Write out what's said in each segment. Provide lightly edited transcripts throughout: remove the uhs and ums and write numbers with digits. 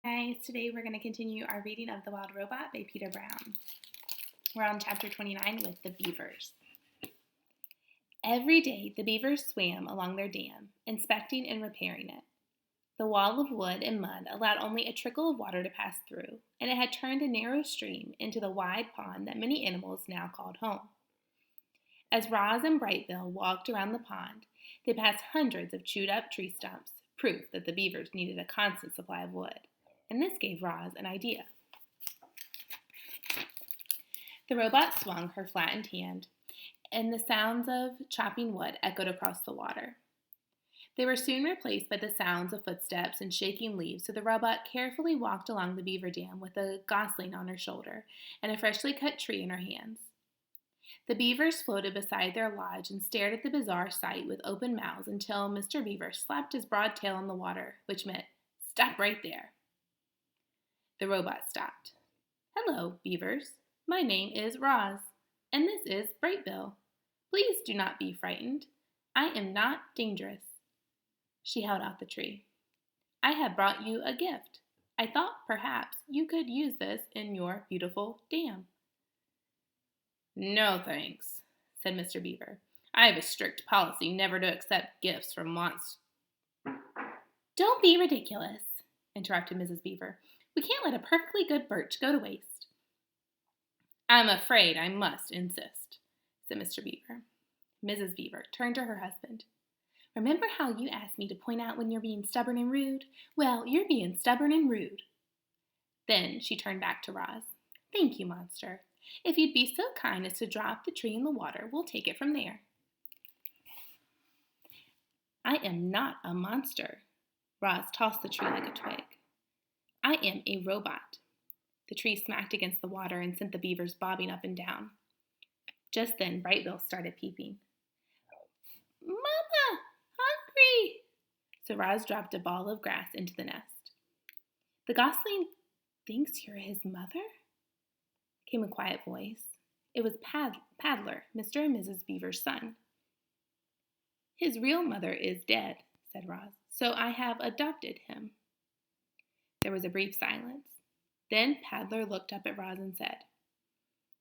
Guys, today we're going to continue our reading of The Wild Robot by Peter Brown. We're on chapter 29 with the beavers. Every day the beavers swam along their dam, inspecting and repairing it. The wall of wood and mud allowed only a trickle of water to pass through, and it had turned a narrow stream into the wide pond that many animals now called home. As Roz and Brightbill walked around the pond, they passed hundreds of chewed-up tree stumps, proof that the beavers needed a constant supply of wood. And this gave Roz an idea. The robot swung her flattened hand, and the sounds of chopping wood echoed across the water. They were soon replaced by the sounds of footsteps and shaking leaves, so the robot carefully walked along the beaver dam with a gosling on her shoulder and a freshly cut tree in her hands. The beavers floated beside their lodge and stared at the bizarre sight with open mouths until Mr. Beaver slapped his broad tail in the water, which meant, "Stop right there." The robot stopped. "Hello, beavers. My name is Roz, and this is Brightbill. Please do not be frightened. I am not dangerous." She held out the tree. "I have brought you a gift. I thought perhaps you could use this in your beautiful dam." "No, thanks," said Mr. Beaver. "I have a strict policy never to accept gifts from monsters." "Don't be ridiculous," interrupted Mrs. Beaver. "We can't let a perfectly good birch go to waste." "I'm afraid I must insist," said Mr. Beaver. Mrs. Beaver turned to her husband. "Remember how you asked me to point out when you're being stubborn and rude? Well, you're being stubborn and rude." Then she turned back to Roz. "Thank you, monster. If you'd be so kind as to drop the tree in the water, we'll take it from there." "I am not a monster." Roz tossed the tree like a twig. "I am a robot." The tree smacked against the water and sent the beavers bobbing up and down. Just then, Brightbill started peeping. "Mama, hungry!" So Roz dropped a ball of grass into the nest. "The gosling thinks you're his mother?" came a quiet voice. It was Paddler, Mr. and Mrs. Beaver's son. "His real mother is dead," said Roz, "so I have adopted him." There was a brief silence. Then Paddler looked up at Roz and said,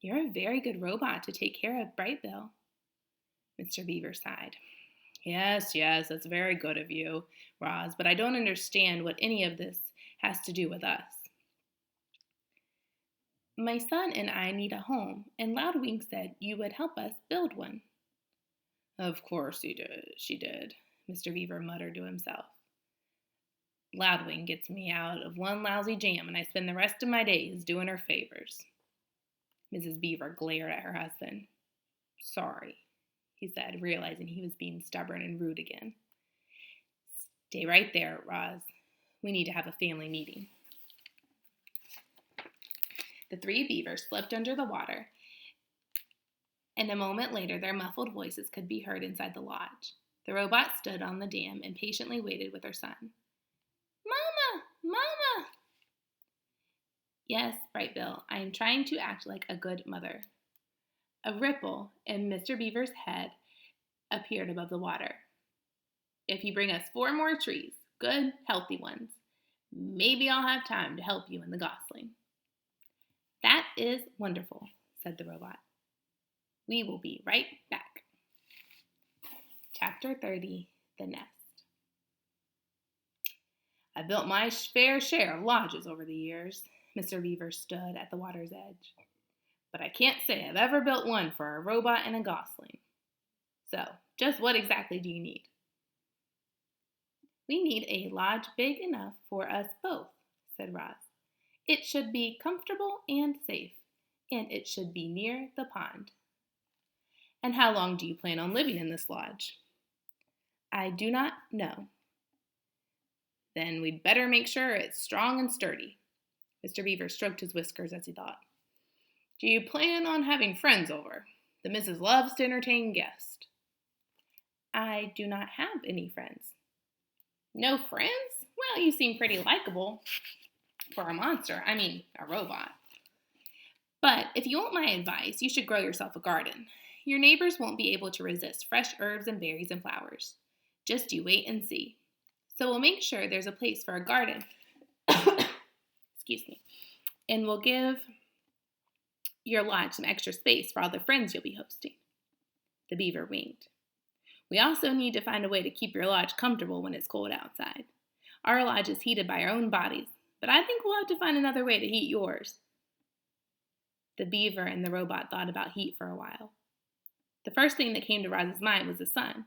"You're a very good robot to take care of Brightbill." Mr. Beaver sighed. Yes, that's very good of you, Roz, but I don't understand what any of this has to do with us." "My son and I need a home, and Loudwing said you would help us build one." "Of course she did," Mr. Beaver muttered to himself. "Loudwing gets me out of one lousy jam, and I spend the rest of my days doing her favors." Mrs. Beaver glared at her husband. "Sorry," he said, realizing he was being stubborn and rude again. "Stay right there, Roz. We need to have a family meeting." The three beavers slipped under the water, and a moment later their muffled voices could be heard inside the lodge. The robot stood on the dam and patiently waited with her son. "Mama! Mama!" "Yes, Brightbill, I am trying to act like a good mother." A ripple in Mr. Beaver's head appeared above the water. "If you bring us 4 more trees, good, healthy ones, maybe I'll have time to help you in the gosling." "That is wonderful," said the robot. "We will be right back." Chapter 30, The Nest. "I've built my fair share of lodges over the years." Mr. Beaver stood at the water's edge. "But I can't say I've ever built one for a robot and a gosling. So, just what exactly do you need?" "We need a lodge big enough for us both," said Roz. "It should be comfortable and safe, and it should be near the pond." "And how long do you plan on living in this lodge?" "I do not know." "Then we'd better make sure it's strong and sturdy." Mr. Beaver stroked his whiskers as he thought. "Do you plan on having friends over? The missus loves to entertain guests." "I do not have any friends." "No friends? Well, you seem pretty likable for a monster. I mean, a robot. But if you want my advice, you should grow yourself a garden. Your neighbors won't be able to resist fresh herbs and berries and flowers. Just you wait and see. So we'll make sure there's a place for a garden excuse me, and we'll give your lodge some extra space for all the friends you'll be hosting. The beaver winked. We also need to find a way to keep your lodge comfortable when it's cold outside. Our lodge is heated by our own bodies, but I think we'll have to find another way to heat yours. The beaver and the robot thought about heat for a while. The first thing that came to Roz's mind was the sun,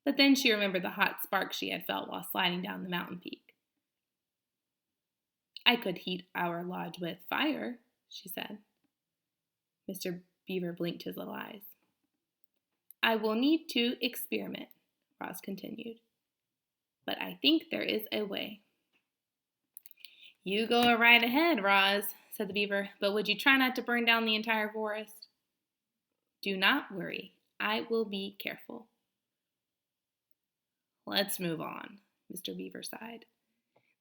but then she remembered the hot sparks she had felt while sliding down the mountain peak. I could heat our lodge with fire, she said. Mr. Beaver blinked his little eyes. I will need to experiment, Roz continued, but I think there is a way. You go right ahead, Roz, said the beaver, but would you try not to burn down the entire forest? Do not worry, I will be careful. Let's move on, Mr. Beaver sighed.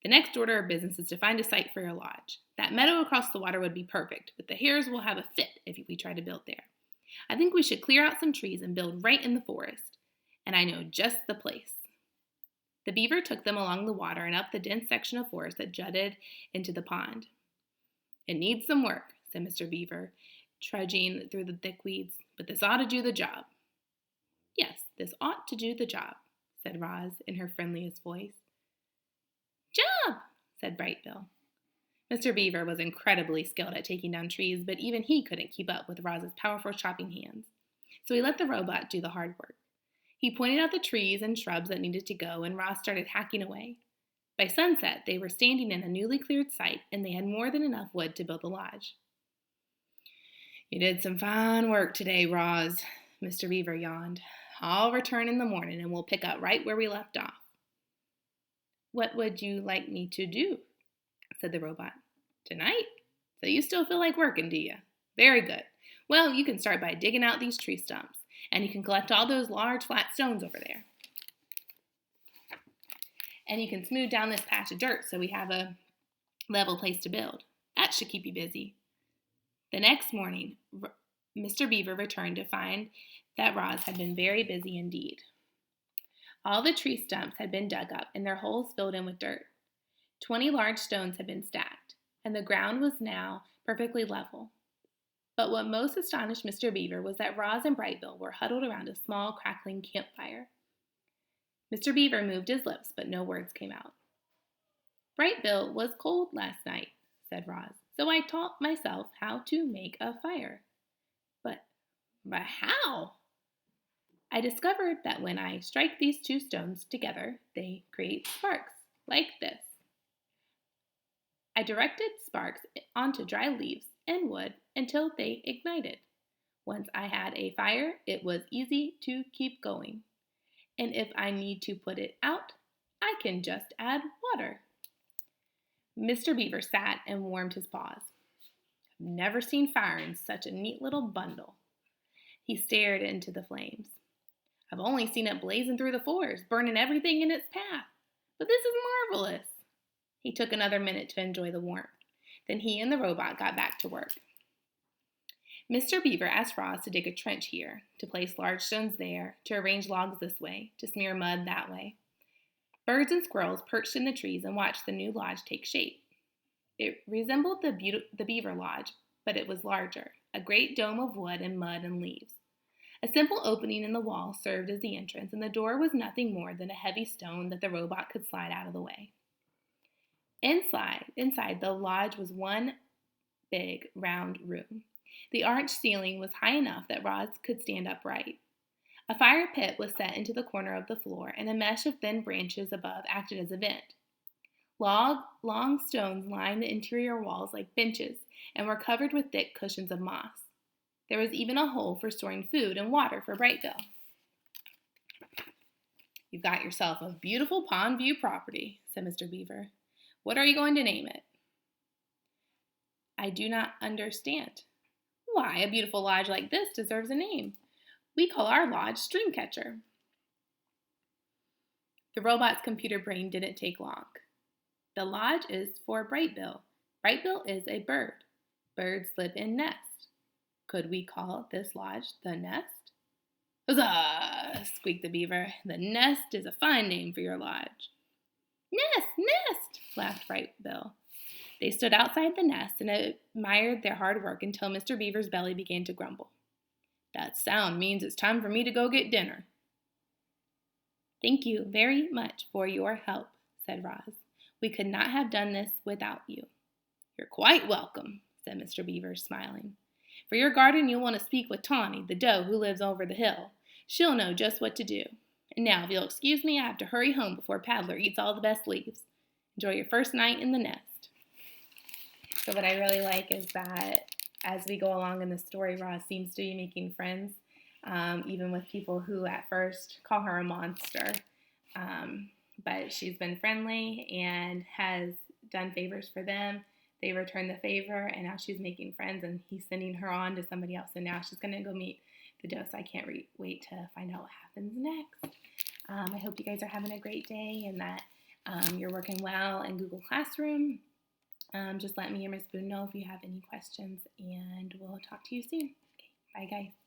The next order of business is to find a site for your lodge. That meadow across the water would be perfect, but the hares will have a fit if we try to build there. I think we should clear out some trees and build right in the forest, and I know just the place. The beaver took them along the water and up the dense section of forest that jutted into the pond. It needs some work, said Mr. Beaver, trudging through the thick weeds, but this ought to do the job. Yes, this ought to do the job, said Roz in her friendliest voice. Job, said Brightbill. Mr. Beaver was incredibly skilled at taking down trees, but even he couldn't keep up with Roz's powerful chopping hands. So he let the robot do the hard work. He pointed out the trees and shrubs that needed to go, and Roz started hacking away. By sunset, they were standing in a newly cleared site, and they had more than enough wood to build the lodge. You did some fine work today, Roz, Mr. Beaver yawned. I'll return in the morning, and we'll pick up right where we left off. What would you like me to do? Said the robot. Tonight? So you still feel like working, do you? Very good. Well, you can start by digging out these tree stumps, and you can collect all those large flat stones over there. And you can smooth down this patch of dirt so we have a level place to build. That should keep you busy. The next morning, Mr. Beaver returned to find that Roz had been very busy indeed. All the tree stumps had been dug up and their holes filled in with dirt. 20 large stones had been stacked, and the ground was now perfectly level. But what most astonished Mr. Beaver was that Roz and Brightbill were huddled around a small, crackling campfire. Mr. Beaver moved his lips, but no words came out. Brightbill was cold last night, said Roz, so I taught myself how to make a fire. But how? I discovered that when I strike these two stones together, they create sparks, like this. I directed sparks onto dry leaves and wood until they ignited. Once I had a fire, it was easy to keep going. And if I need to put it out, I can just add water. Mr. Beaver sat and warmed his paws. I've never seen fire in such a neat little bundle. He stared into the flames. I've only seen it blazing through the forest, burning everything in its path. But this is marvelous. He took another minute to enjoy the warmth. Then he and the robot got back to work. Mr. Beaver asked Roz to dig a trench here, to place large stones there, to arrange logs this way, to smear mud that way. Birds and squirrels perched in the trees and watched the new lodge take shape. It resembled the beaver lodge, but it was larger, a great dome of wood and mud and leaves. A simple opening in the wall served as the entrance, and the door was nothing more than a heavy stone that the robot could slide out of the way. Inside the lodge was one big, round room. The arched ceiling was high enough that Roz could stand upright. A fire pit was set into the corner of the floor, and a mesh of thin branches above acted as a vent. Long stones lined the interior walls like benches and were covered with thick cushions of moss. There was even a hole for storing food and water for Brightbill. You've got yourself a beautiful pond view property, said Mr. Beaver. What are you going to name it? I do not understand. Why, a beautiful lodge like this deserves a name. We call our lodge Streamcatcher. The robot's computer brain didn't take long. The lodge is for Brightbill. Brightbill is a bird. Birds live in nests. Could we call this lodge the Nest? Huzzah! Squeaked the beaver. The Nest is a fine name for your lodge. Nest! Nest! Laughed Brightbill. They stood outside the nest and admired their hard work until Mr. Beaver's belly began to grumble. "That sound means it's time for me to go get dinner." "Thank you very much for your help," said Roz. "We could not have done this without you." "You're quite welcome," said Mr. Beaver, smiling. "For your garden you'll want to speak with Tawny, the doe who lives over the hill. She'll know just what to do. And now, if you'll excuse me, I have to hurry home before Paddler eats all the best leaves. Enjoy your first night in the nest." So what I really like is that as we go along in the story, Roz seems to be making friends, even with people who at first call her a monster. But she's been friendly and has done favors for them. They return the favor, and now she's making friends, and he's sending her on to somebody else. And now she's going to go meet the doe, so I can't wait to find out what happens next. I hope you guys are having a great day and that you're working well in Google Classroom. Just let me or Miss Boone know if you have any questions, and we'll talk to you soon. Okay, bye, guys.